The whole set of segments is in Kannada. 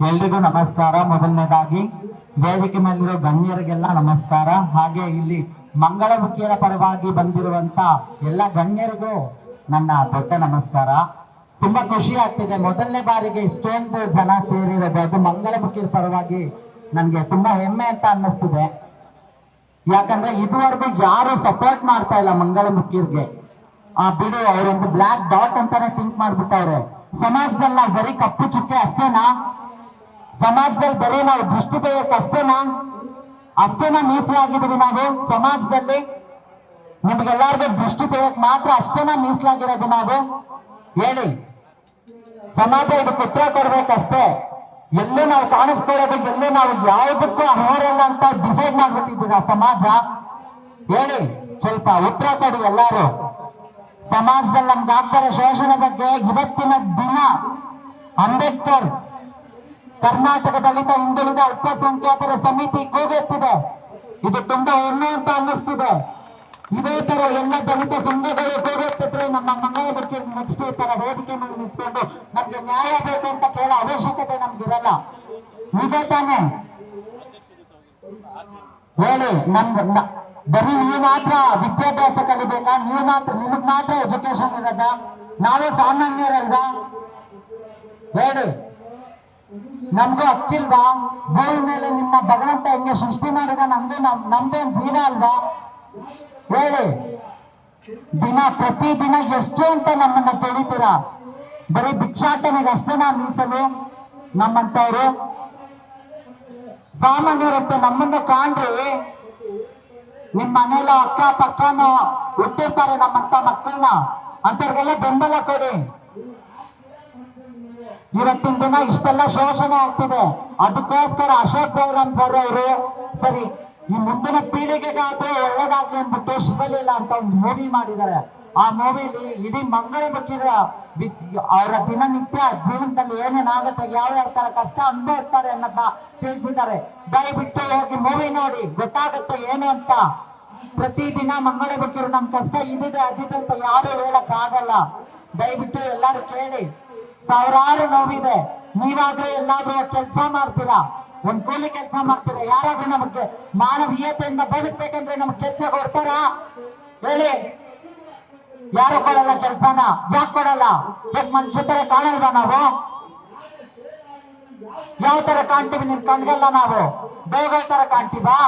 ಎಲ್ರಿಗೂ ನಮಸ್ಕಾರ. ಮೊದಲನೇದಾಗಿ ವೇದಿಕೆ ಮೇಲಿರೋ ಗಣ್ಯರಿಗೆಲ್ಲ ನಮಸ್ಕಾರ. ಹಾಗೆ ಇಲ್ಲಿ ಮಂಗಳಮುಖಿಯರ ಪರವಾಗಿ ಬಂದಿರುವಂತ ಎಲ್ಲ ಗಣ್ಯರಿಗೂ ನನ್ನ ದೊಡ್ಡ ನಮಸ್ಕಾರ. ತುಂಬಾ ಖುಷಿ ಆಗ್ತಿದೆ, ಮೊದಲನೇ ಬಾರಿಗೆ ಇಷ್ಟೊಂದು ಜನ ಸೇರಿರೋದು, ಅದು ಮಂಗಳಮುಖಿಯರ ಪರವಾಗಿ ನನ್ಗೆ ತುಂಬಾ ಹೆಮ್ಮೆ ಅಂತ ಅನ್ನಿಸ್ತಿದೆ. ಯಾಕಂದ್ರೆ ಇದುವರೆಗೂ ಯಾರು ಸಪೋರ್ಟ್ ಮಾಡ್ತಾ ಇಲ್ಲ ಮಂಗಳಮುಖಿಯರ್ಗೆ. ಬಿಡು, ಅವರೊಂದು ಬ್ಲಾಕ್ ಡಾಟ್ ಅಂತಾನೆ ಥಿಂಕ್ ಮಾಡ್ಬಿಟ್ಟವ್ರೆ. ಸಮಾಜದಲ್ಲಿ ನಾವು ಬರೀ ಕಪ್ಪು ಚುಕ್ಕೆ ಅಷ್ಟೇನಾ? ಸಮಾಜದಲ್ಲಿ ಬರೀ ನಾವು ದೃಷ್ಟಿ ತೆಗೆಯಕ್ಕೆ ಅಷ್ಟೇನಾ ಮೀಸಲಾಗಿದ್ದೀವಿ ನಾವು ಸಮಾಜದಲ್ಲಿ? ನಿಮ್ಗೆಲ್ಲಾರ್ಗು ದೃಷ್ಟಿ ತೆಗೆಯಕ್ ಮಾತ್ರ ಅಷ್ಟೇನಾ ಮೀಸಲಾಗಿರೋದು ನಾವು? ಹೇಳಿ, ಸಮಾಜ ಇದಕ್ಕೆ ಉತ್ತರ ಕೊಡ್ಬೇಕಷ್ಟೇ. ಎಲ್ಲೂ ನಾವು ಕಾಣಿಸ್ಕೊಳ್ಳೋದು, ಎಲ್ಲೂ ನಾವು ಯಾವುದಕ್ಕೂ ಅರ್ಹರಲ್ಲ ಅಂತ ಡಿಸೈಡ್ ಮಾಡ್ಬಿಟ್ಟಿದ್ದೀರಾ ಸಮಾಜ? ಹೇಳಿ, ಸ್ವಲ್ಪ ಉತ್ತರ ಕೊಡಿ ಎಲ್ಲಾರು. ಸಮಾಜದಲ್ಲಿ ನಮ್ಗೆ ಆಗ್ತಾರೆ ಶೋಷಣೆ ಬಗ್ಗೆ ಇವತ್ತಿನ ದಿನ ಅಂಬೇಡ್ಕರ್ ಕರ್ನಾಟಕ ದಲಿತ ಹಿಂದುಳಿದ ಅಲ್ಪಸಂಖ್ಯಾತರ ಸಮಿತಿ ಕೂಗೆತ್ತಿದೆ. ಇದು ತುಂಬಾ ಹೆಮ್ಮೆ ಅಂತ ಅನ್ನಿಸ್ತಿದೆ. ಇದೇ ತರ ಎಲ್ಲ ದಲಿತ ಸಂಘಗಳು ಕೂಗೆತ್ತಿದ್ರೆ ನಮ್ಮ ಮಂಗಳಮುಖಿ ನೆಕ್ಸ್ಟ್ ಈ ತರ ವೇದಿಕೆ ಮೇಲೆ ನಿಂತ್ಕೊಂಡು ನಮ್ಗೆ ನ್ಯಾಯ ಬೇಕು ಅಂತ ಕೇಳೋ ಅವಶ್ಯಕತೆ ನಮ್ಗಿರಲ್ಲ. ನಿಜ ತಾನೆ? ಹೇಳಿ, ಬರೀ ನೀವು ಮಾತ್ರ ವಿದ್ಯಾಭ್ಯಾಸ ಕಲಿಬೇಕಾ? ನಿಮಗ್ ಮಾತ್ರ ಎಜುಕೇಶನ್ ಇರೋದ? ನಾವೇ ಸಾಮಾನ್ಯರಲ್ವಾ? ಹೇಳಿ, ನಮ್ಗೂ ಹಕ್ಕಿಲ್ವಾ? ಭೂಮಿ ಮೇಲೆ ನಿಮ್ಮ ಭಗವಂತ ಹೆಂಗೆ ಸೃಷ್ಟಿ ಮಾಡಿದ ನಮ್ದೇನ್ ಜೀವ ಅಲ್ವಾ? ಹೇಳಿ, ಪ್ರತಿದಿನ ಎಷ್ಟು ಅಂತ ನಮ್ಮನ್ನ ತಿಳಿತೀರಾ? ಬರೀ ಭಿಕ್ಷಾಟನೆಗೆ ಅಷ್ಟೇನಾ ಮೀಸಲು ನಮ್ಮಂತವ್ರು? ಸಾಮಾನ್ಯರಂತೆ ನಮ್ಮನ್ನ ಕಾಣ್ರಿ, ನಿಮ್ ಮನೇಲ ಅಕ್ಕ ಪಕ್ಕನ ಹುಟ್ಟಿರ್ತಾರೆ ನಮ್ಮಂತ ಮಕ್ಕಳನ್ನ, ಅಂತವ್ರಿಗೆಲ್ಲ ಬೆಂಬಲ ಕೊಡಿ. ಇವತ್ತಿನ ದಿನ ಇಷ್ಟೆಲ್ಲ ಶೋಷಣೆ ಆಗ್ತಿದೆ, ಅದಕ್ಕೋಸ್ಕರ ಅಶೋಕ್ ಜೈರಾಮ್ ಸರ್ ಅವರು ಸರಿ ಈ ಮುಂದಿನ ಪೀಳಿಗೆಗಾದ್ರೂ ಒಳ್ಳೇದಾಗ್ಲಿ ಅಂದ್ಬಿಟ್ಟು ಶಿವಲೀಲ ಅಂತ ಒಂದು ಮೂವಿ ಮಾಡಿದ್ದಾರೆ. ಆ ಮೂವಿಲಿ ಇಡೀ ಮಂಗಳಮುಖಿಯರ ಅವರ ದಿನನಿತ್ಯ ಜೀವನದಲ್ಲಿ ಏನೇನಾಗುತ್ತೆ, ಯಾವ ತರ ಕಷ್ಟ ಅನುಭವಿಸ್ತಾರೆ ಅನ್ನೋದನ್ನ ತಿಳಿಸಿದ್ದಾರೆ. ದಯವಿಟ್ಟು ಹೋಗಿ ಮೂವಿ ನೋಡಿ, ಗೊತ್ತಾಗುತ್ತೆ ಏನು ಅಂತ. ಪ್ರತಿದಿನ ಮಂಗಳಮುಖಿಯರು ನಮ್ ಕಷ್ಟ ಇದಿದೆ ಅದಿದೆ ಅಂತ ಯಾರು ಹೇಳಕ್ ಆಗಲ್ಲ. ದಯವಿಟ್ಟು ಎಲ್ಲಾರು ಕೇಳಿ. ಸಾವಿರಾರು ನೋವಿದೆ. ನೀವಾದ್ರೂ ಎಲ್ಲಾದ್ರೂ ಕೆಲಸ ಮಾಡ್ತೀರಾ, ಒಂದ್ ಕೂಲಿ ಕೆಲಸ ಮಾಡ್ತೀರಾ? ಯಾರಾದ್ರೂ ನಮಗೆ ಮಾನವೀಯತೆಯಿಂದ ಬದುಕ್ಬೇಕಂದ್ರೆ ನಮ್ಗೆ ಕೆಲಸ ಕೊಡ್ತಾರಾ? ಹೇಳಿ, ಯಾರು ಕೊಡಲ್ಲ ಕೆಲ್ಸನ. ಯಾಕೆ ಕೊಡಲ್ಲ? ಯಾಕೆ ಮನುಷ್ಯ ತರ ಕಾಣಲ್ವಾ ನಾವು? ಯಾವ ತರ ಕಾಣ್ತೀವಿ ನಿಮ್ ಕಣ್ಗೆಲ್ಲ? ನಾವು ಬೇಗಳ ತರ ಕಾಣ್ತೀವಾ?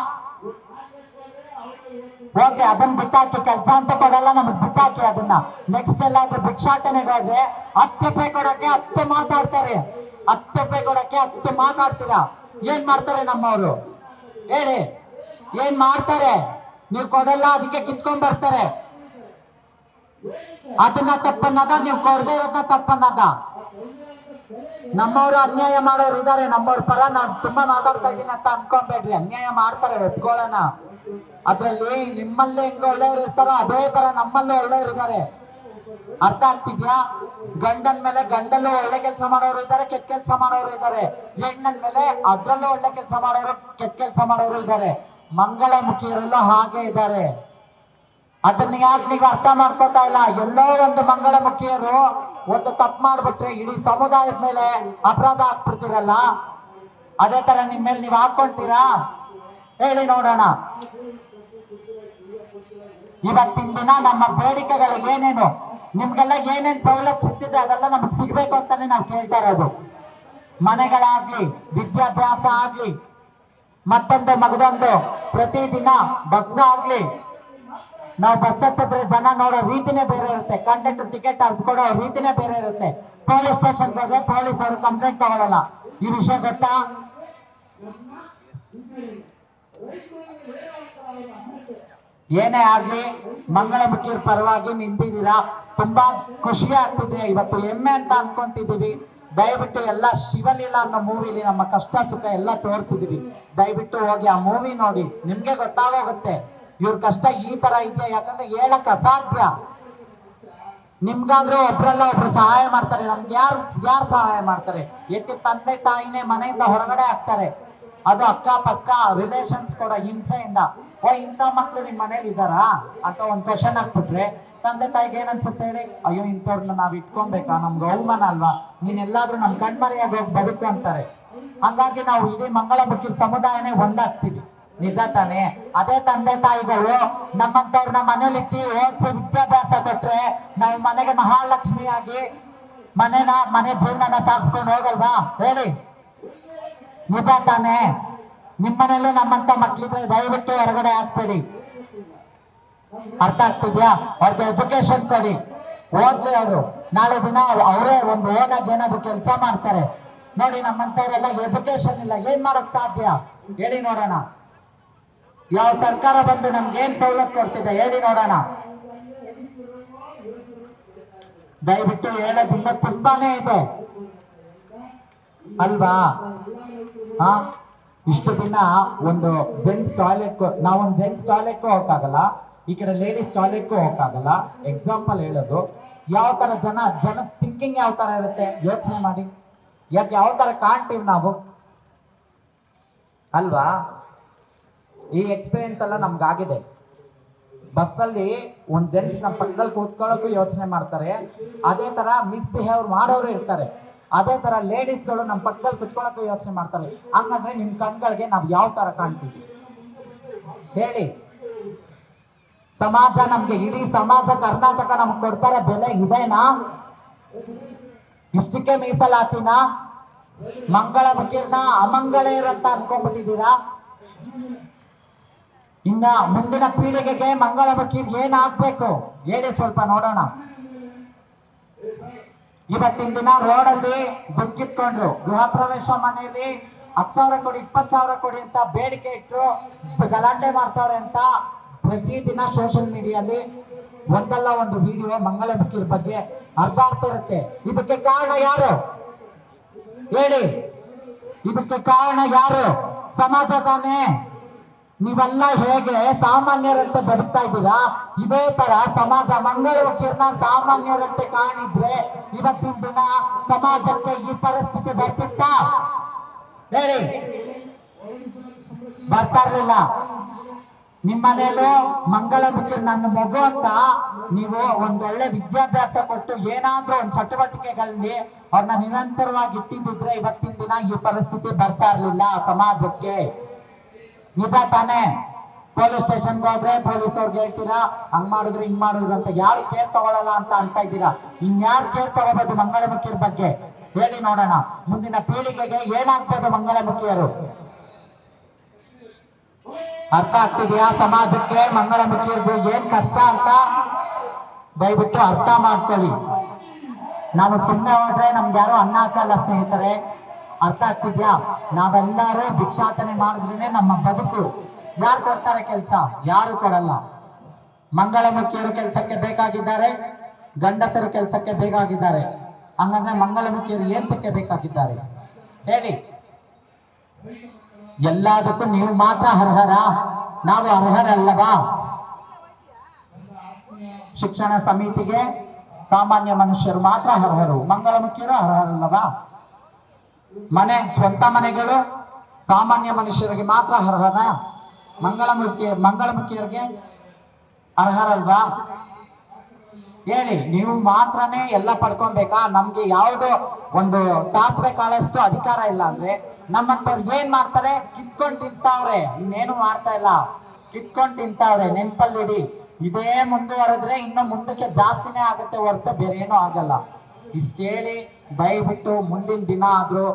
ಹೋಗಿ ಅದನ್ನ ಬಿಟ್ಟಾಕಿ, ಕೆಲ್ಸ ಅಂತ ಕೊಡಲ್ಲ ನಮಗ್ ಬಿಟ್ಟಾಕಿ ಅದನ್ನ. ನೆಕ್ಸ್ಟ್ ಎಲ್ಲಾದ್ರೂ ಭಿಕ್ಷಾಟನೆಗೆ ಹೋದ್ರೆ 10 ರೂಪಾಯಿ ಕೊಡಕ್ಕೆ 10 ಮಾತಾಡ್ತಾರೆ. 10 ರೂಪಾಯಿ ಕೊಡಕ್ಕೆ 10 ಮಾತಾಡ್ತೀರಾ? ಏನ್ ಮಾಡ್ತಾರೆ ನಮ್ಮವರು? ಹೇಳಿ, ಏನ್ ಮಾಡ್ತಾರೆ? ನೀವು ಕೊಡಲ್ಲ, ಅದಕ್ಕೆ ಕಿತ್ಕೊಂಡ್ ಬರ್ತಾರೆ. ಅದನ್ನ ತಪ್ಪನ್ನದ, ನೀವು ಕೊಡದೇ ಇರೋದನ್ನ ತಪ್ಪನ್ನದ. ನಮ್ಮವರು ಅನ್ಯಾಯ ಮಾಡೋರು ಇದಾರೆ, ನಮ್ಮವ್ರ ಪರ ನಾನು ತುಂಬಾ ಮಾತಾಡ್ತಾ ಇದ್ದೀನಿ ಅಂತ ಅನ್ಕೊಂಬೇಡ್ರಿ. ಅನ್ಯಾಯ ಮಾಡ್ತಾರೆ, ಒಪ್ಕೊಳ್ಳೋಣ. ಅದ್ರಲ್ಲಿ ನಿಮ್ಮಲ್ಲೇ ಹೆಂಗ ಒಳ್ಳೆಯವರು ಇರ್ತಾರೋ ಅದೇ ತರ ನಮ್ಮಲ್ಲೂ ಒಳ್ಳೆಯವರು ಇದ್ದಾರೆ. ಅರ್ಥ ಆಗ್ತಿದ್ಯಾ? ಗಂಡನ ಮೇಲೆ ಗಂಡಲ್ಲೂ ಒಳ್ಳೆ ಕೆಲಸ ಮಾಡೋರು ಇದ್ದಾರೆ, ಕೆಟ್ಟ ಕೆಲಸ ಮಾಡೋರು ಇದ್ದಾರೆ. ಹೆಣ್ಣನ ಮೇಲೆ ಅದ್ರಲ್ಲೂ ಒಳ್ಳೆ ಕೆಲಸ ಮಾಡೋರು, ಕೆಟ್ಟ ಕೆಲಸ ಮಾಡೋರು ಇದ್ದಾರೆ. ಮಂಗಳಮುಖಿಯರಲ್ಲೂ ಹಾಗೆ ಇದ್ದಾರೆ. ಅದನ್ನ ಯಾಕೆ ನೀವು ಅರ್ಥ ಮಾಡ್ಕೋತಾ ಇಲ್ಲ? ಎಲ್ಲೋ ಒಂದು ಮಂಗಳಮುಖಿಯರು ಒಂದು ತಪ್ಪು ಮಾಡ್ಬಿಟ್ರೆ ಇಡೀ ಸಮುದಾಯದ ಮೇಲೆ ಅಪರಾಧ ಹಾಕ್ಬಿಡ್ತೀರಲ್ಲ, ಅದೇ ತರ ನಿಮ್ಮ ಮೇಲೆ ನೀವು ಹಾಕೊಂತೀರಾ? ಹೇಳಿ ನೋಡೋಣ. ಇವತ್ತಿನ ದಿನ ನಮ್ಮ ಬೇಡಿಕೆಗಳು ಏನೇನು, ನಿಮ್ಗೆಲ್ಲ ಏನೇನ್ ಸವಲತ್ತು ಸಿಗ್ತಿದೆ ಅದೆಲ್ಲ ನಮಗ್ ಸಿಗ್ಬೇಕು ಅಂತಾನೆ ನಾವು ಕೇಳ್ತಾ ಇರೋದು. ಮನೆಗಳಾಗ್ಲಿ, ವಿದ್ಯಾಭ್ಯಾಸ ಆಗ್ಲಿ, ಮತ್ತೊಂದು ಮಗದೊಂದು, ಪ್ರತಿದಿನ ಬಸ್ ಆಗ್ಲಿ. ನಾವು ಬಸ್ ಹತ್ತಿದ್ರೆ ಜನ ನೋಡೋ ರೀತಿನೇ ಬೇರೆ ಇರುತ್ತೆ. ಕಂಡಕ್ಟರ್ ಟಿಕೆಟ್ ಅರ್ದ್ಕೊಡೋ ರೀತಿನೇ ಬೇರೆ ಇರುತ್ತೆ. ಪೊಲೀಸ್ ಸ್ಟೇಷನ್ ಹೋದ್ರೆ ಪೊಲೀಸ್ ಅವರು ಕಂಪ್ಲೇಂಟ್ ತಗೊಳ್ಳಲ್ಲ. ಈ ವಿಷಯ ಗೊತ್ತಾ? ಏನೇ ಆಗ್ಲಿ ಮಂಗಳಮುಖಿಯರ ಪರವಾಗಿ ನಿಂತಿದ್ದೀರಾ, ತುಂಬಾ ಖುಷಿ ಆಗ್ತಿದೆ. ಇವತ್ತು ಹೆಮ್ಮೆ ಅಂತ ಅನ್ಕೊಂತಿದೀವಿ. ದಯವಿಟ್ಟು ಎಲ್ಲ ಶಿವಲೀಲ ಅನ್ನೋ ಮೂವಿಲಿ ನಮ್ಮ ಕಷ್ಟ ಸುಖ ಎಲ್ಲ ತೋರಿಸಿದೀವಿ. ದಯವಿಟ್ಟು ಹೋಗಿ ಆ ಮೂವಿ ನೋಡಿ, ನಿಮ್ಗೆ ಗೊತ್ತಾಗೋಗುತ್ತೆ ಇವ್ರ ಕಷ್ಟ ಈ ತರ ಇದೆಯಾ. ಯಾಕಂದ್ರೆ ಹೇಳಕ್ ಅಸಾಧ್ಯ. ನಿಮ್ಗಾದ್ರೂ ಒಬ್ರಲ್ಲ ಒಬ್ರು ಸಹಾಯ ಮಾಡ್ತಾರೆ, ನಮ್ಗೆ ಯಾರು ಸಹಾಯ ಮಾಡ್ತಾರೆ? ಎತ್ತಿ ತಂದೆ ತಾಯಿನೇ ಮನೆಯಿಂದ ಹೊರಗಡೆ ಹಾಕ್ತಾರೆ. ಅದು ಅಕ್ಕ ಪಕ್ಕ ರಿಲೇಷನ್ಸ್ ಕೂಡ ಹಿಂಸೆಯಿಂದ. ಇಂಥ ಮಕ್ಳು ನಿಮ್ ಮನೇಲಿ ಇದ್ದಾರಾ ಅಂತ ಒಂದ್ ಕ್ವಶನ್ ಹಾಕ್ಬಿಟ್ರೆ ತಂದೆ ತಾಯಿಗೆ ಏನ್ ಅನ್ಸುತ್ತೆ ಹೇಳಿ? ಅಯ್ಯೋ ಇಂಥವ್ರನ್ನ ನಾವ್ ಇಟ್ಕೊಬೇಕಾ? ನಮ್ಗೆ ಅವಮಾನ ಅಲ್ವಾ? ನೀನ್ ಎಲ್ಲಾದ್ರೂ ನಮ್ ಕಣ್ಮರೆಯಾಗಿ ಹೋಗಿ ಬದುಕು ಅಂತಾರೆ. ಹಂಗಾಗಿ ನಾವು ಇಡೀ ಮಂಗಳಮುಖಿ ಸಮುದಾಯನೇ ಒಂದಾಗ್ತೀವಿ, ನಿಜ ತಾನೇ? ಅದೇ ತಂದೆ ತಾಯಿಗಳು ನಮ್ಮಂತವ್ರನ್ನ ಮನೇಲಿಟ್ಟು ಓದಿಸಿ ವಿದ್ಯಾಭ್ಯಾಸ ಕೊಟ್ರೆ ನಾವು ಮನೆಗೆ ಮಹಾಲಕ್ಷ್ಮಿಯಾಗಿ ಮನೆ ಜೀವನನ ಸಾಗಿಸ್ಕೊಂಡು ಹೋಗಲ್ವಾ ಹೇಳಿ? ನಿಜ ತಾನೇ? ನಿಮ್ಮನೇಲೂ ನಮ್ಮಂತ ಮಕ್ಳಿದ್ರೆ ದಯವಿಟ್ಟು ಹೊರಗಡೆ ಹಾಕ್ಬೇಡಿ, ಅರ್ಥ ಆಗ್ತಿದ್ಯಾ? ಅವ್ರಿಗೆ ಎಜುಕೇಶನ್ ಕೊಡಿ, ಓದ್ಲಿ ಅವರು, ನಾಳೆ ದಿನ ಅವರೇ ಒಂದು ಓನಾಗಿ ಏನಾದ್ರು ಕೆಲಸ ಮಾಡ್ತಾರೆ. ನೋಡಿ ನಮ್ಮಂತವ್ರೆಲ್ಲ ಎಜುಕೇಶನ್ ಇಲ್ಲ, ಏನ್ ಮಾಡಕ್ ಸಾಧ್ಯ ಹೇಳಿ ನೋಡೋಣ? ಯಾವ ಸರ್ಕಾರ ಬಂದು ನಮ್ಗೆ ಏನ್ ಸವಲತ್ತು ಕೊಡ್ತಿದೆ ಹೇಳಿ ನೋಡೋಣ? ದಯವಿಟ್ಟು ಹೇಳೋದಿಲ್ಲ, ತುಂಬಾನೇ ಇದೆ ಅಲ್ವಾ? ಇಷ್ಟು ದಿನ ಒಂದು ಜೆಂಟ್ಸ್ ಟಾಯ್ಲೆಟ್, ನಾವೊಂದು ಜೆಂಟ್ಸ್ ಟಾಯ್ಲೆಟ್ಗೂ ಹೋಗಕ್ಕಾಗಲ್ಲ, ಈ ಕಡೆ ಲೇಡೀಸ್ ಟಾಯ್ಲೆಟ್ಗೂ ಹೋಗಕ್ಕಾಗಲ್ಲ. ಎಕ್ಸಾಂಪಲ್ ಹೇಳೋದು, ಯಾವ ತರ ಜನ ಥಿಂಕಿಂಗ್ ಯಾವ ತರ ಇರುತ್ತೆ ಯೋಚನೆ ಮಾಡಿ. ಯಾಕೆ ಯಾವ ತರ ಕಾಣ್ತೀವಿ ನಾವು ಅಲ್ವಾ? ಈ ಎಕ್ಸ್ಪೀರಿಯನ್ಸ್ ಎಲ್ಲ ನಮ್ಗಾಗಿದೆ. ಬಸ್ಸಲ್ಲಿ ಒಂದ್ ಜೆಂಟ್ಸ್ ನಮ್ಮ ಪಕ್ಕದಲ್ಲಿ ಕೂತ್ಕೊಳ್ಳೋಕ್ಕೂ ಯೋಚನೆ ಮಾಡ್ತಾರೆ, ಅದೇ ತರ ಮಿಸ್ಬಿಹೇವ್ ಮಾಡೋರು ಇರ್ತಾರೆ. ಅದೇ ತರ ಲೇಡೀಸ್ಗಳು ನಮ್ಮ ಪಕ್ಕದಲ್ಲಿ ಕುತ್ಕೊಳ್ಳೋಕ್ಕೂ ಯೋಚನೆ ಮಾಡ್ತಾರೆ. ಹಂಗಂದ್ರೆ ನಿಮ್ ಕಣ್ಗಳಿಗೆ ನಾವು ಯಾವ ತರ ಕಾಣ್ತೀವಿ ಹೇಳಿ? ಸಮಾಜ ನಮ್ಗೆ, ಇಡೀ ಸಮಾಜ ಕರ್ನಾಟಕ ನಮ್ಗೆ ಕೊಡ್ತಾರೆ ಬೆಲೆ ಇದೇನಾ? ಇಷ್ಟಕ್ಕೆ ಮೀಸಲಾತಿನ? ಮಂಗಳಮುಖಿಯನ್ನ ಅಮಂಗಳೆಯರಂತ ಅನ್ಕೊಂಡ್ಬಿಟ್ಟಿದ್ದೀರಾ? ಇನ್ನ ಮುಂದಿನ ಪೀಳಿಗೆಗೆ ಮಂಗಳಮುಖಿ ಏನಾಗ್ಬೇಕು ಹೇಳಿ ಸ್ವಲ್ಪ ನೋಡೋಣ. ಇವತ್ತಿನ ದಿನ ರೋಡಲ್ಲಿ ದುಡ್ಡಿಟ್ಕೊಂಡ್ರು, ಗೃಹ ಪ್ರವೇಶ ಮನೆಯಲ್ಲಿ 10,000 ಕೊಡಿ 20,000 ಕೊಡಿ ಅಂತ ಬೇಡಿಕೆ ಇಟ್ಟರು, ಗಲಾಟೆ ಮಾಡ್ತಾರೆ ಅಂತ ಪ್ರತಿದಿನ ಸೋಷಿಯಲ್ ಮೀಡಿಯಲ್ಲಿ ಒಂದಲ್ಲ ಒಂದು ವಿಡಿಯೋ ಮಂಗಳಮುಖಿಯ ಬಗ್ಗೆ ಹರಿದಾಡ್ತಾ ಇರುತ್ತೆ. ಇದಕ್ಕೆ ಕಾರಣ ಯಾರು ಹೇಳಿ? ಇದಕ್ಕೆ ಕಾರಣ ಯಾರು? ಸಮಾಜ ತಾನೇ? ನೀವೆಲ್ಲ ಹೇಗೆ ಸಾಮಾನ್ಯರಂತೆ ಬದುಕ್ತಾ ಇದ್ದೀರಾ, ಇದೇ ತರ ಸಮಾಜ ಮಂಗಳಮುಖಿಯನ್ನ ಸಾಮಾನ್ಯರಂತೆ ಕಾಣಿದ್ರೆ ಇವತ್ತಿನ ದಿನ ಸಮಾಜಕ್ಕೆ ಈ ಪರಿಸ್ಥಿತಿ ಬರ್ತಿತ್ತಾ ಹೇಳಿ? ಬರ್ತಾ ಇರ್ಲಿಲ್ಲ. ನಿಮ್ಮನೇಲೂ ಮಂಗಳಮುಖಿ ನನ್ನ ಮಗು ಅಂತ ನೀವು ಒಂದೊಳ್ಳೆ ವಿದ್ಯಾಭ್ಯಾಸ ಕೊಟ್ಟು ಏನಾದ್ರೂ ಒಂದು ಚಟುವಟಿಕೆಗಳಲ್ಲಿ ಅವ್ರನ್ನ ನಿರಂತರವಾಗಿ ಇಟ್ಟಿದ್ರೆ ಇವತ್ತಿನ ದಿನ ಈ ಪರಿಸ್ಥಿತಿ ಬರ್ತಾ ಇರ್ಲಿಲ್ಲ ಸಮಾಜಕ್ಕೆ, ನಿಜ ತಾನೇ? ಪೊಲೀಸ್ ಸ್ಟೇಷನ್ಗೆ ಹೋದ್ರೆ ಪೊಲೀಸ್ ಅವ್ರಿಗೆ ಹೇಳ್ತೀರಾ ಹಂಗ್ ಮಾಡಿದ್ರು ಹಿಂಗ್ ಮಾಡಿದ್ರು ಅಂತ, ಯಾರು ಕೇರ್ ತಗೊಳ್ಳಲ್ಲ ಅಂತ ಇದ್ದೀರಾ. ಇನ್ಯಾರು ಕೇರ್ ತಗೋಬಹುದು ಮಂಗಳಮುಖಿಯರ ಬಗ್ಗೆ ಹೇಳಿ ನೋಡೋಣ? ಮುಂದಿನ ಪೀಳಿಗೆಗೆ ಏನಾಗ್ಬೋದು ಮಂಗಳಮುಖಿಯರು? ಅರ್ಥ ಆಗ್ತಿದ್ಯಾ ಸಮಾಜಕ್ಕೆ ಮಂಗಳಮುಖಿಯರ್ದು ಏನ್ ಕಷ್ಟ ಅಂತ? ದಯವಿಟ್ಟು ಅರ್ಥ ಮಾಡ್ಕೊಳ್ಳಿ. ನಾವು ಸುಮ್ಮನೆ ಹೋದ್ರೆ ನಮ್ಗೆ ಯಾರು ಅನ್ನ ಹಾಕಲ್ಲ ಸ್ನೇಹಿತರೆ, ಅರ್ಥ ಆಗ್ತಿದ್ಯಾ? ನಾವೆಲ್ಲರೂ ಭಿಕ್ಷಾಟನೆ ಮಾಡಿದ್ರೇನೆ ನಮ್ಮ ಬದುಕು. ಯಾರು ಕೊಡ್ತಾರೆ ಕೆಲಸ? ಯಾರು ಕೊಡಲ್ಲ. ಮಂಗಳಮುಖಿಯರು ಕೆಲಸಕ್ಕೆ ಬೇಕಾಗಿದ್ದಾರೆ, ಗಂಡಸರು ಕೆಲಸಕ್ಕೆ ಬೇಕಾಗಿದ್ದಾರೆ. ಹಂಗಂದ್ರೆ ಮಂಗಳಮುಖಿಯರು ಏಂತಕ್ಕೆ ಬೇಕಾಗಿದ್ದಾರೆ ಹೇಳಿ? ಎಲ್ಲದಕ್ಕೂ ನೀವು ಮಾತ್ರ ಅರ್ಹರ? ನಾವು ಅರ್ಹರಲ್ಲವಾ? ಶಿಕ್ಷಣ ಸಮಿತಿಗೆ ಸಾಮಾನ್ಯ ಮನುಷ್ಯರು ಮಾತ್ರ ಅರ್ಹರು, ಮಂಗಳಮುಖಿಯರು ಅರ್ಹರಲ್ಲವಾ? ಸ್ವಂತ ಮನೆಗಳು ಸಾಮಾನ್ಯ ಮನುಷ್ಯರಿಗೆ ಮಾತ್ರ ಅರ್ಹನ? ಮಂಗಳಮುಖಿಯರಿಗೆ ಅರ್ಹರಲ್ವಾ ಹೇಳಿ? ನೀವು ಮಾತ್ರನೇ ಎಲ್ಲ ಪಡ್ಕೊಬೇಕಾ? ನಮ್ಗೆ ಯಾವುದೋ ಒಂದು ಸಾಸಿವೆ ಕಾಳಷ್ಟು ಅಧಿಕಾರ ಇಲ್ಲ ಅಂದ್ರೆ ನಮ್ಮಂತವ್ರು ಏನ್ ಮಾಡ್ತಾರೆ? ಕಿತ್ಕೊಂಡು ತಿಂತಾವ್ರೆ, ಇನ್ನೇನು ಮಾಡ್ತಾ ಇಲ್ಲ, ಕಿತ್ಕೊಂಡು ತಿಂತಾವ್ರೆ. ನೆನ್ಪಲ್ಲಿಡಿ, ಇದೇ ಮುಂದುವರೆದ್ರೆ ಇನ್ನು ಮುಂದಕ್ಕೆ ಜಾಸ್ತಿನೇ ಆಗುತ್ತೆ ಹೊರತು ಬೇರೆ ಏನೂ ಆಗಲ್ಲ. ಇಷ್ಟೇಳಿ ದಯವಿಟ್ಟು ಮುಂದಿನ ದಿನ ಆದ್ರೂ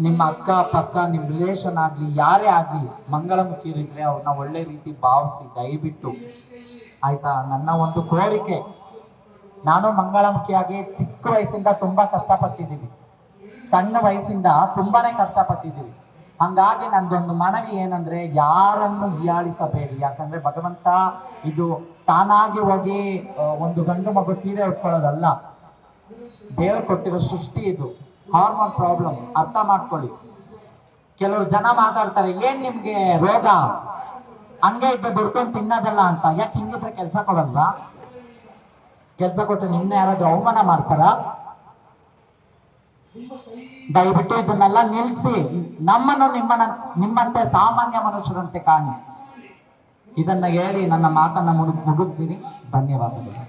ನಿಮ್ಮ ಅಕ್ಕ ಪಕ್ಕ ನಿಮ್ಮ ರಿಲೇಷನ್ ಆಗ್ಲಿ ಯಾರೇ ಆಗ್ಲಿ ಮಂಗಳಮುಖಿಯರಿದ್ರೆ ಅವ್ರನ್ನ ಒಳ್ಳೆ ರೀತಿ ಭಾವಿಸಿ ದಯವಿಟ್ಟು, ಆಯ್ತಾ? ನನ್ನ ಒಂದು ಕೋರಿಕೆ, ನಾನು ಮಂಗಳಮುಖಿಯಾಗಿ ಚಿಕ್ಕ ವಯಸ್ಸಿಂದ ತುಂಬಾ ಕಷ್ಟಪಟ್ಟಿದ್ದೀವಿ, ಸಣ್ಣ ವಯಸ್ಸಿಂದ ತುಂಬಾನೇ ಕಷ್ಟಪಟ್ಟಿದ್ದೀವಿ. ಹಂಗಾಗಿ ನಂದೊಂದು ಮನವಿ ಏನಂದ್ರೆ, ಯಾರನ್ನು ಹೀಯಾಳಿಸಬೇಡಿ. ಯಾಕಂದ್ರೆ ಭಗವಂತ ಇದು ತಾನಾಗಿ ಹೋಗಿ ಒಂದು ಗಂಡು ಮಗು ಸೀರೆ ಉಟ್ಕೊಳ್ಳೋದಲ್ಲ, ದೇವ್ರು ಕೊಟ್ಟಿರೋ ಸೃಷ್ಟಿ ಇದು. ಹಾರ್ಮೋನ್ ಪ್ರಾಬ್ಲಮ್, ಅರ್ಥ ಮಾಡ್ಕೊಳ್ಳಿ. ಕೆಲವರು ಜನ ಮಾತಾಡ್ತಾರೆ, ಏನ್ ನಿಮ್ಗೆ ರೋಗ, ಹಂಗೆ ಇದ್ದು ದುಡ್ಕೊಂಡು ತಿನ್ನೋದಲ್ಲ ಅಂತ. ಯಾಕೆ ಹಿಂಗಿದ್ರೆ ಕೆಲಸ ಕೊಡಲ್ವಾ? ಕೆಲಸ ಕೊಟ್ಟು ನಿನ್ನ ಯಾರಾದ್ರೂ ಅವಮಾನ ಮಾಡ್ತಾರ? ದಯವಿಟ್ಟು ಇದನ್ನೆಲ್ಲ ನಿಲ್ಸಿ ನಮ್ಮನ್ನು ನಿಮ್ಮಂತೆ ಸಾಮಾನ್ಯ ಮನುಷ್ಯರಂತೆ ಕಾಣಿ. ಇದನ್ನ ಹೇಳಿ ನನ್ನ ಮಾತನ್ನ ಮುಗಿಸ್ತೀನಿ. ಧನ್ಯವಾದಗಳು.